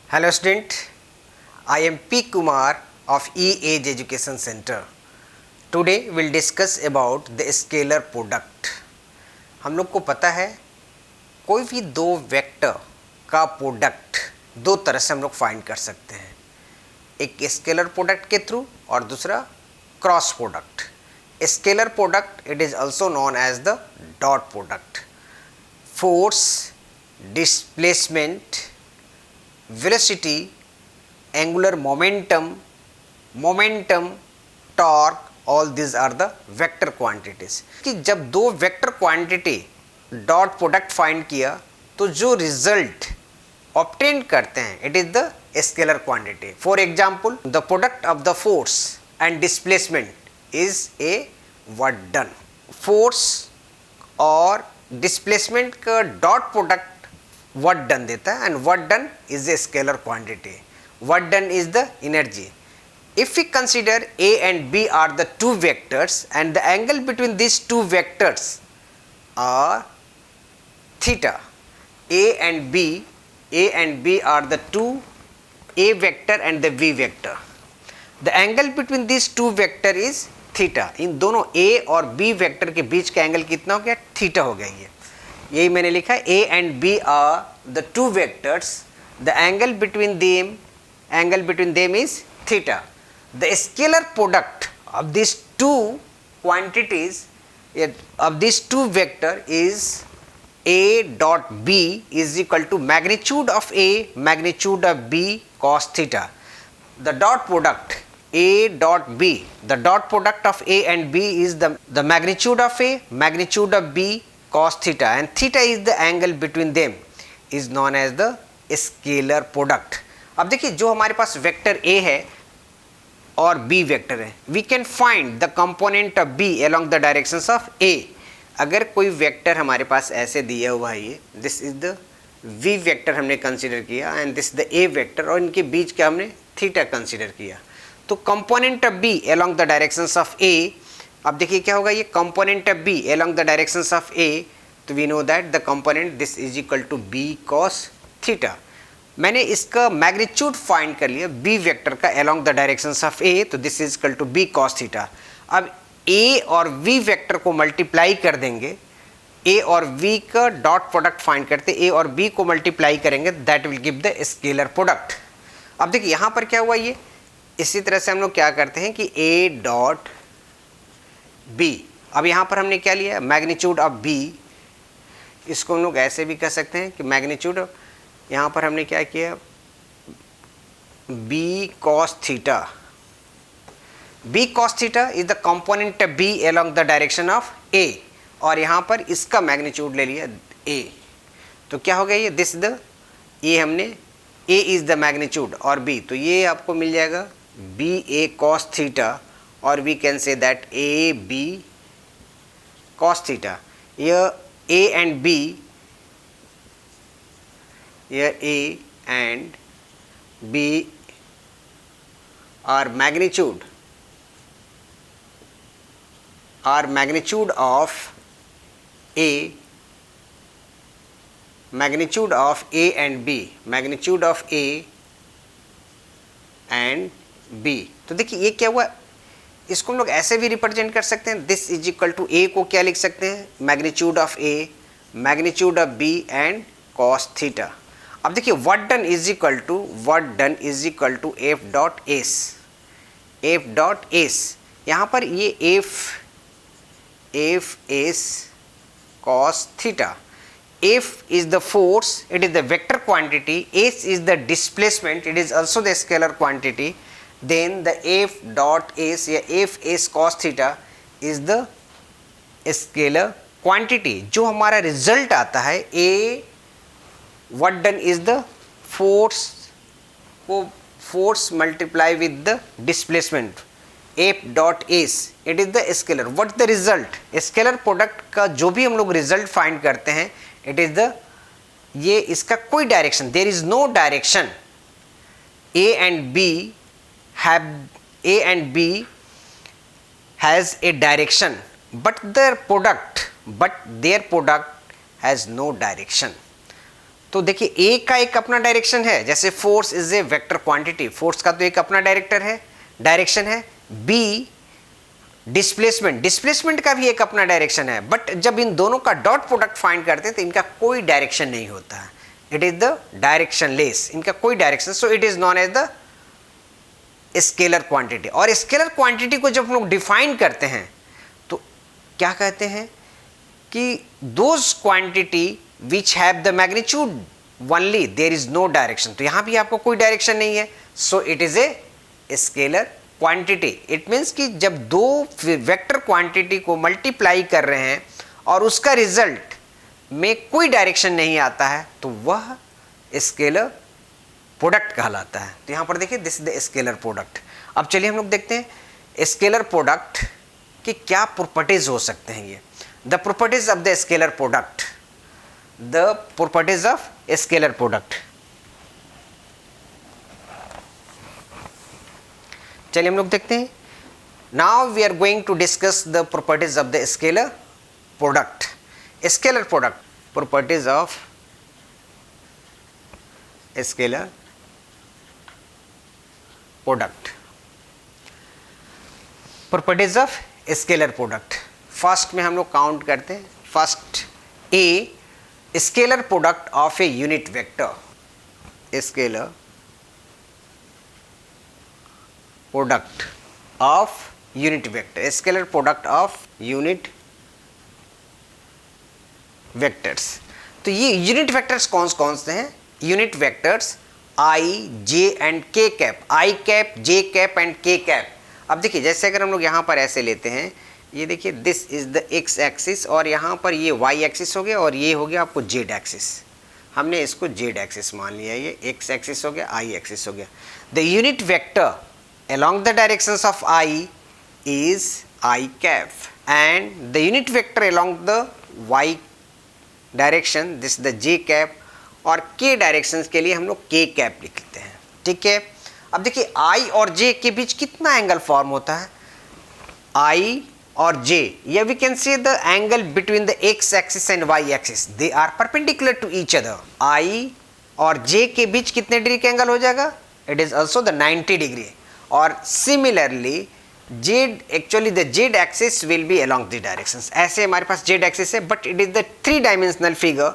Hello student, I am P. Kumar of E-Age Education Center. Today we'll discuss about the scalar product. हम लोग को पता है कोई भी दो वेक्टर का प्रोडक्ट दो तरह से हम लोग फाइंड कर सकते हैं, एक स्केलर प्रोडक्ट के थ्रू और दूसरा cross product. Scalar product it is also known as the dot product. Force, displacement, velocity, angular momentum, torque, all these are the vector quantities. कि जब दो vector quantity dot product find किया तो जो result obtain करते हैं it is the scalar quantity. For example the product of the force and displacement is a work done. Force और displacement का डॉट प्रोडक्ट वर्क डन देता है and work done is a scalar quantity. Work done is the energy. If we consider A and B are the two vectors and the angle between this two vectors are theta. A and B are the two A vector and the B vector. The angle between this two vector is theta. इन दोनों A और B vector के बीच का angle कितना हो गया? Theta हो गया. ये यही मैंने लिखा है. A and B are the two vectors, the angle between them is theta. The scalar product of this two quantities of these two vector is a dot b is equal to magnitude of a magnitude of b cos theta. The dot product a dot b, the dot product of a and b is the magnitude of a magnitude of b cos theta, and theta is the angle between them, is known as the scalar product. अब देखिए जो हमारे पास vector a है और b vector है, we can find the component of b along the directions of a. अगर कोई vector हमारे पास ऐसे दिया हुआ है, ये this is the v vector हमने कंसीडर किया and this the a vector, और इनके बीच का हमने थीटा कंसीडर किया. तो component of b along the directions of a, अब देखिए क्या होगा, ये component of b along the directions of a, तो we know that the component this is equal to b cos theta. मैंने इसका मैग्नीट्यूड फाइंड कर लिया b वेक्टर का along the directions of a, तो this is equal to b cos theta. अब a और v vector को multiply कर देंगे, a और v का डॉट प्रोडक्ट फाइंड करते, a और b को मल्टीप्लाई करेंगे, that will give the scalar product. अब देखिए यहाँ पर क्या हुआ, ये इसी तरह से हम लोग क्या करते हैं कि a डॉट b, अब यहाँ पर हमने क्या लिया, मैग्नीट्यूड ऑफ b, इसको हम लोग ऐसे भी कह सकते हैं कि मैग्नीट्यूड, यहाँ पर हमने क्या किया, b cos theta. b cos theta is the component of b along the direction of a, और यहाँ पर इसका मैग्नीट्यूड ले लिया a. तो क्या हो गया, ये दिस द a, हमने a इज द मैग्नीट्यूड और b, तो ये आपको मिल जाएगा b a cos थीटा, और we can say that a b cos theta. यह a एंड b, यह a and b are magnitude of a, magnitude of a and b, magnitude of a and b. तो देखिए ये क्या हुआ, इसको हम लोग ऐसे भी रिप्रेजेंट कर सकते हैं, this is equal to a को क्या लिख सकते हैं, magnitude of a, magnitude of b and cos theta. अब देखिए work done is equal to f dot s. यहाँ पर ये f is cos theta. f is the force, it is the vector quantity, s is the displacement, it is also the scalar quantity. Then the f dot s या f s cos theta is the scalar quantity. जो हमारा result आता है a what done is the force multiply with the displacement, f dot s, it is the scalar. what the result, scalar product का जो भी हम लोग result find करते हैं, it is the, ये इसका कोई direction, there is no direction, a and b has a direction, but their product has no direction. तो देखिए ए का एक अपना डायरेक्शन है, जैसे force is a vector quantity, force का तो एक अपना डायरेक्शन है। बी डिस्प्लेसमेंट, डिस्प्लेसमेंट का भी एक अपना डायरेक्शन है, बट जब इन दोनों का डॉट प्रोडक्ट फाइंड करते हैं तो इनका कोई डायरेक्शन नहीं होता है, it is the directionless, इनका कोई direction, so it is known as the scalar quantity. और स्केलर क्वांटिटी को जब हम लोग डिफाइन करते हैं तो क्या कहते हैं कि those quantity which have the magnitude only there is no direction, तो यहां भी आपको कोई डायरेक्शन नहीं है, so it is a scalar quantity. It means कि जब दो वेक्टर क्वांटिटी को मल्टीप्लाई कर रहे हैं और उसका रिजल्ट में कोई डायरेक्शन नहीं आता है तो वह स्केलर प्रोडक्ट कहलाता है। तो यहां पर देखिए this is the scalar product. अब चलिए हम लोग देखते हैं स्केलर प्रोडक्ट की क्या प्रॉपर्टीज हो सकते हैं। ये the properties of the scalar product, the properties of scalar product. चलिए हम लोग देखते हैं। Now we are going to discuss the properties of the scalar product. Scalar product, properties of scalar product, properties of scalar product. First में हम लोग count करते हैं। First A, scalar product of a unit vector, scalar product of unit vector, scalar product of unit vectors. तो ये unit vectors कौन से हैं? Unit vectors I, J and K cap, I cap, J cap and K cap. अब देखिए जैसे अगर हम लोग यहाँ पर ऐसे लेते हैं, ये देखिए this is the x axis और यहाँ पर ये वाई एक्सिस हो गया और ये हो गया आपको जेड एक्सिस। हमने इसको जेड एक्सिस मान लिया, ये एक्स एक्सिस हो गया, आई एक्सिस हो गया। The unit vector along the directions of I is I cap and the unit vector along the Y direction this is the J cap और K directions के लिए हम लोग K cap लिखते हैं, ठीक है। अब देखिए I और J के बीच कितना एंगल फॉर्म होता है? I और J, या we can say the angle between the X axis and Y axis, they are perpendicular to each other। I और J के बीच कितने डिग्री का एंगल हो जाएगा? It is also the 90 degree. और similarly Z, actually the Z axis will be along the directions. ऐसे हमारे पास जेड एक्सिस है but it is the 3 dimensional figure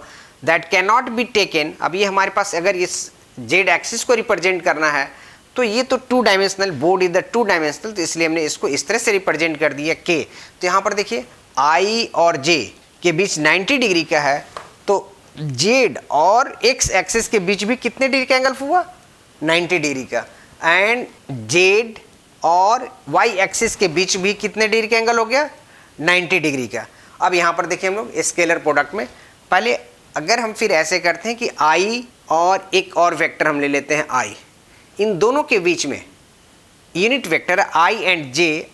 that can not be taken. अब ये हमारे पास अगर इस जेड एक्सिस को रिप्रेजेंट करना है तो ये तो 2 dimensional, board is the 2 dimensional, तो इसलिए हमने इसको इस तरह से रिप्रेजेंट कर दिया के। तो यहाँ पर देखिए आई और जे के बीच 90 डिग्री का है, तो जेड और एक्स एक्सिस के बीच भी कितने डिग्री का एंगल हुआ? 90 डिग्री का। एंड जेड और वाई एक्सिस के बीच भी कितने डिग्री का एंगल हो गया? 90 डिग्री का। अब यहाँ पर देखिए हम लोग स्केलर प्रोडक्ट में पहले अगर हम फिर ऐसे करते हैं कि आई और एक और वेक्टर हम ले लेते हैं आई, इन दोनों के बीच में यूनिट वेक्टर आई एंड जे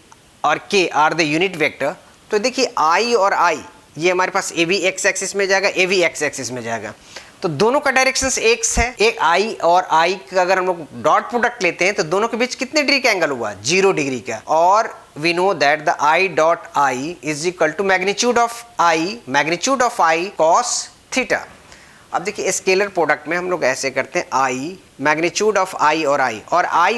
और के आर द यूनिट वेक्टर। तो देखिए आई और आई ये हमारे पास ए भी एक्स एक्सिस में जाएगा, ए भी एक्स एक्सिस में जाएगा, तो दोनों का डायरेक्शन एक्स है। एक आई और आई का अगर हम लोग डॉट प्रोडक्ट लेते हैं तो दोनों के बीच कितने डिग्री का एंगल हुआ? 0 डिग्री का। और we know that the I dot I is equal to magnitude of I cos theta. अब देखिए स्केलर प्रोडक्ट में हम लोग ऐसे करते हैं आई मैग्नीट्यूड ऑफ आई और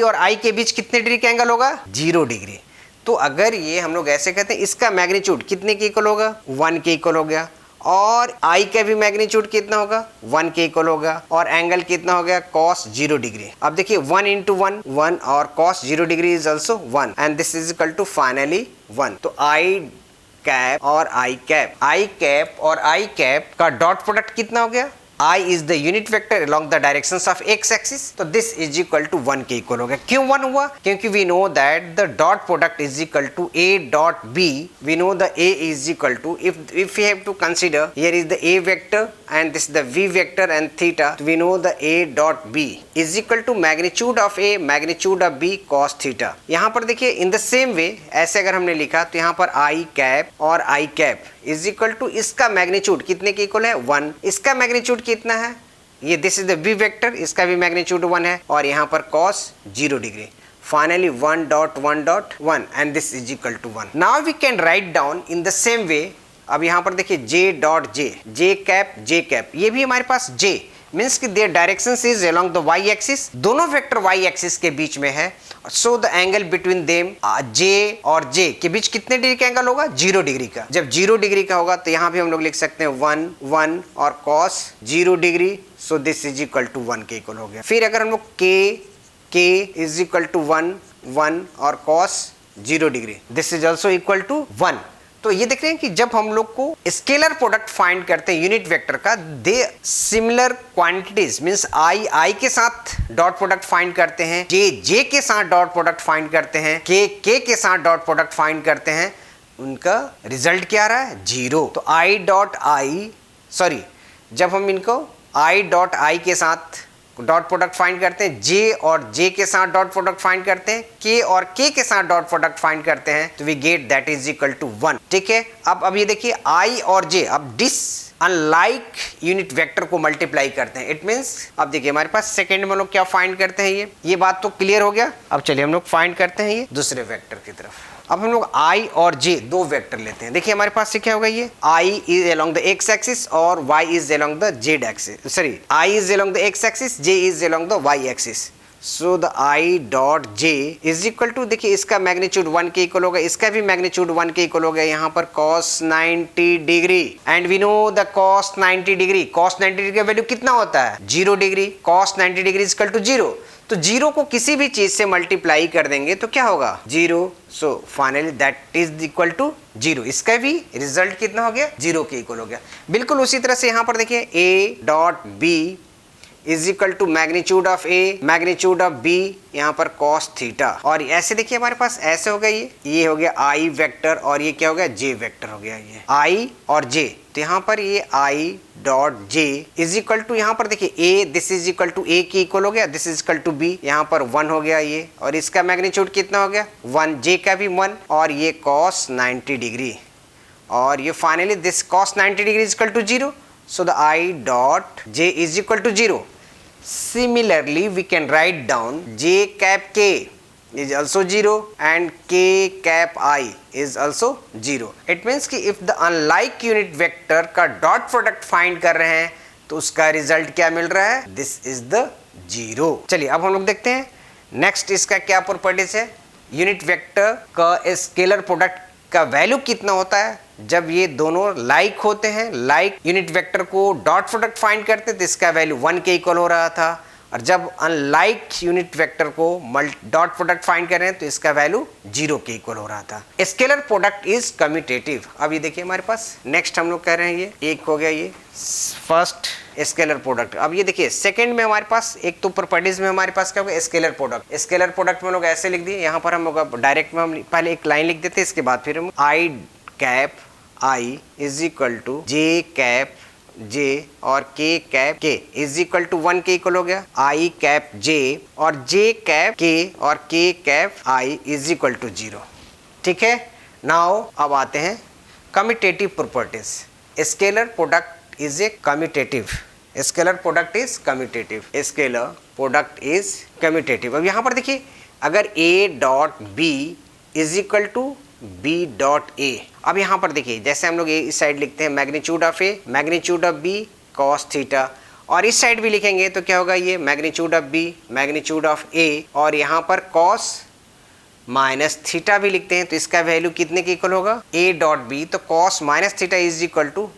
आई के बीच कितने डिग्री का एंगल होगा? 0 डिग्री। तो अगर ये हम लोग ऐसे कहते हैं इसका मैग्नीट्यूड कितने के इक्वल होगा? 1 के इक्वल हो गया, और आई का भी मैग्नीट्यूड कितना होगा? 1 के इक्वल होगा, और एंगल कितना हो गया? cos 0 degree. अब देखिए 1 into 1 1 और cos 0 डिग्री is also 1 and this is equal to finally 1। तो आई कैप और आई कैप का डॉट प्रोडक्ट कितना हो गया? I is the unit vector along the directions of x axis, तो this is equal to 1 के इक्वल हो गया। क्यों 1 हुआ? क्योंकि we know that the dot product is equal to a dot b, we know the a is equal to, if we have to consider here is the a vector and this is the v vector and theta, we know the a dot b is equal to magnitude of a magnitude of b cos theta। यहाँ पर देखिए in the same way ऐसे अगर हमने लिखा तो यहाँ पर i cap और i cap is equal to इसका मैग्नीट्यूड कितने के इक्वल है? 1। इसका मैग्नीट्यूड कितना है? ये this is the v vector, इसका भी मैग्नीट्यूड 1 है, और यहाँ पर cos 0 degree. Finally 1 dot 1 dot 1 and this is equal to 1। Now we can write down in the same way. अब यहाँ पर देखिए j डॉट j कैप, ये भी हमारे पास j मीन्स कि their direction is along the Y axis, दोनों वेक्टर वाई एक्सिस के बीच में है। So the angle between them J और जे के बीच कितने डिग्री का एंगल होगा? 0 डिग्री का। जब 0 डिग्री का होगा तो यहाँ भी हम लोग लिख सकते हैं 1 1 और cos 0 degree, so this is equal to 1 के इक्वल हो गया। फिर अगर हम लोग k इज इक्वल टू 1 1 और cos 0 degree, this is also equal to 1। तो ये देख रहे हैं कि जब हम लोग को स्केलर प्रोडक्ट फाइंड करते हैं यूनिट वेक्टर का, they similar quantities means I के साथ डॉट प्रोडक्ट फाइंड करते हैं, जे के साथ डॉट प्रोडक्ट फाइंड करते हैं, के साथ डॉट प्रोडक्ट फाइंड करते हैं, उनका रिजल्ट क्या आ रहा है? 0। तो जब हम इनको i.i के साथ डॉट प्रोडक्ट फाइंड करते हैं, जे और जे के साथ डॉट प्रोडक्ट फाइंड करते हैं, के और के साथ डॉट प्रोडक्ट फाइंड करते हैं, तो we get that is equal to 1। ठीक है, अब ये देखिए आई और जे अब अनलाइक यूनिट वेक्टर को मल्टीप्लाई करते हैं। इट मींस अब देखिए हमारे पास सेकंड में लोग क्या फाइंड करते हैं, ये बात तो क्लियर हो गया। अब चलिए हम लोग फाइंड करते हैं ये दूसरे वेक्टर की तरफ। अब हम लोग i और j दो वेक्टर लेते हैं। देखिए हमारे पास से क्या होगा, ये i is along the x axis और y is along the z axis, sorry i is along the x axis, j is along the y axis. So the i dot j is equal to, देखिए इसका magnitude 1 के equal होगा, इसका भी magnitude 1 के equal होगा, यहाँ पर cos 90 degree, and we know the cos 90 degree, cos 90 degree का वैल्यू कितना होता है? 0 degree. cos 90 degree is equal to 0, तो 0 को किसी भी चीज से मल्टीप्लाई कर देंगे तो क्या होगा? 0। So finally that is equal to 0। इसका भी रिजल्ट कितना हो गया? 0 के इक्वल हो गया। बिल्कुल उसी तरह से यहाँ पर देखिए a dot b is equal to magnitude of a magnitude of b, यहाँ पर cos थीटा, और ऐसे देखिए हमारे पास ऐसे हो गया, ये हो गया i वेक्टर और ये क्या हो गया? j वेक्टर हो गया, ये i और j। तो यहाँ पर ये i dot j is equal to, यहाँ पर देखिए a this is equal to a की इक्वल हो गया, this is equal to b, यहाँ पर 1 हो गया ये, और इसका मैग्नीट्यूड कितना हो गया? 1, j का भी 1, और ये cos 90 डिग्री, और ये finally this cos 90 degree is equal to 0। So the I dot j is equal to 0. Similarly, we can write down j cap k is also 0 and k cap I is also 0. It means कि if the unlike unit vector का dot product find कर रहे हैं तो उसका result क्या मिल रहा है? This is the 0. चलिए अब हम लोग देखते हैं नेक्स्ट इसका क्या प्रॉपर्टीज है। यूनिट वेक्टर का स्केलर प्रोडक्ट का वैल्यू कितना होता है जब ये दोनों लाइक होते हैं। Like unit vector co dot product find करते तो इसका वैल्यू 1 के इक्वल हो रहा था, और जब unlike unit vector co dot product find कर रहे हैं तो इसका वैल्यू 0 के इक्वल हो रहा था। Scalar product is commutative. अब ये देखिए हमारे पास नेक्स्ट हम लोग कह रहे हैं, ये एक हो गया ये फर्स्ट स्केलर प्रोडक्ट। अब ये देखिए सेकंड में हमारे पास एक तो प्रॉपर्टीज में हमारे पास क्या होगा? Scalar product. स्केलर प्रोडक्ट में लोग ऐसे लिख दिए, यहाँ पर हम लोग डायरेक्ट में हम पहले एक लाइन लिख देते, इसके बाद फिर हम I cap I is equal to J cap J और के कैप के इज इक्वल टू 1 के इक्वल हो गया। आई कैप जे और जे कैप के और K cap I is equal to 0। ठीक है, नाउ अब आते हैं commutative properties. Scalar product is a commutative. Scalar product is commutative. Scalar product is commutative. अब यहाँ पर देखिए अगर a dot b is equal to b dot a, अब यहाँ पर देखिए जैसे हम लोग इस साइड लिखते हैं magnitude of a magnitude of b cos theta, और इस साइड भी लिखेंगे तो क्या होगा? ये magnitude of b magnitude of a, और यहाँ पर cos माइनस थीटा भी लिखते हैं तो इसका वैल्यू कितने के इक्वल होगा? a डॉट b, तो cos minus theta is equal to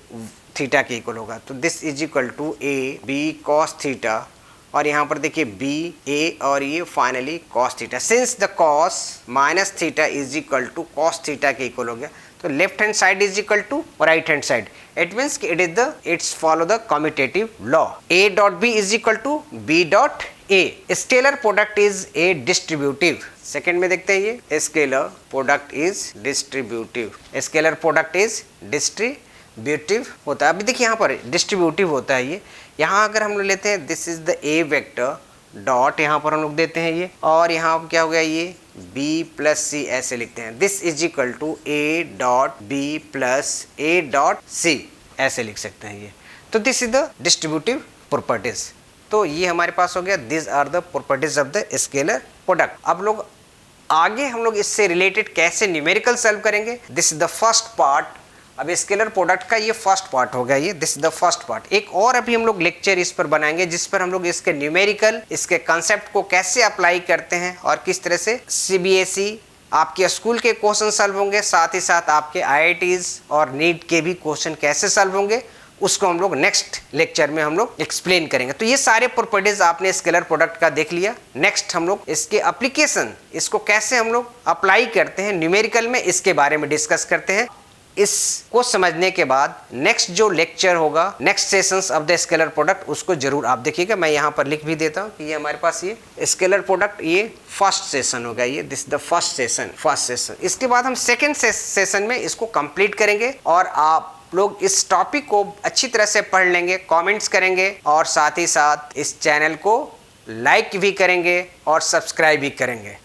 theta के इक्वल होगा, तो this is equal to a b cos theta, और यहाँ पर देखिए b a और ये finally cos theta. Since the cos minus theta is equal to cos theta के इक्वल हो गया, तो left hand side is equal to right hand side. It means it's follow the commutative law. a dot b is equal to b dot a। Scalar product is a distributive. Second में देखते हैं ये scalar product is distributive. Scalar product is distributive होता है। अभी देखिए यहाँ पर डिस्ट्रीब्यूटिव होता है ये। यहाँ अगर हम लोग लेते हैं this is the a vector dot, यहाँ पर हम लोग देते हैं ये, और यहाँ क्या हो गया? ये b प्लस c ऐसे लिखते हैं। This is equal to a dot b plus a dot c ऐसे लिख सकते हैं ये। तो this is the distributive properties. तो ये हमारे पास हो गया, this are the properties of the scalar product. अब लोग आगे हम लोग इससे रिलेटेड कैसे न्यूमेरिकल सॉल्व करेंगे, this is the first part. अब स्केलर प्रोडक्ट का ये फर्स्ट पार्ट हो गया, ये this is the first part. एक और अभी हम लोग लेक्चर इस पर बनाएंगे जिस पर हम लोग इसके न्यूमेरिकल, इसके कंसेप्ट को कैसे अप्लाई करते हैं और किस तरह से सीबीएसई आपके स्कूल के क्वेश्चन सॉल्व होंगे, साथ ही साथ आपके आईआईटीज और नीट के भी क्वेश्चन कैसे सॉल्व होंगे, उसको हम लोग नेक्स्ट लेक्चर में हम लोग एक्सप्लेन करेंगे। तो ये सारे प्रॉपर्टीज आपने स्केलर प्रोडक्ट का देख लिया। नेक्स्ट हम लोग इसके एप्लीकेशन, इसको कैसे हम लोग अप्लाई करते हैं न्यूमेरिकल में, इसके बारे में डिस्कस करते हैं। इसको समझने के बाद नेक्स्ट जो लेक्चर होगा, next sessions of the scalar product, उसको जरूर आप देखिएगा। मैं यहाँ पर लिख भी देता हूँ कि ये हमारे पास ये स्केलर प्रोडक्ट ये फर्स्ट सेशन होगा, ये दिस द फर्स्ट सेशन। इसके बाद हम सेकेंड सेशन में इसको कंप्लीट करेंगे और आप लोग इस टॉपिक को अच्छी तरह से पढ़ लेंगे, कमेंट्स करेंगे और साथ ही साथ इस चैनल को लाइक भी करेंगे और सब्सक्राइब भी करेंगे।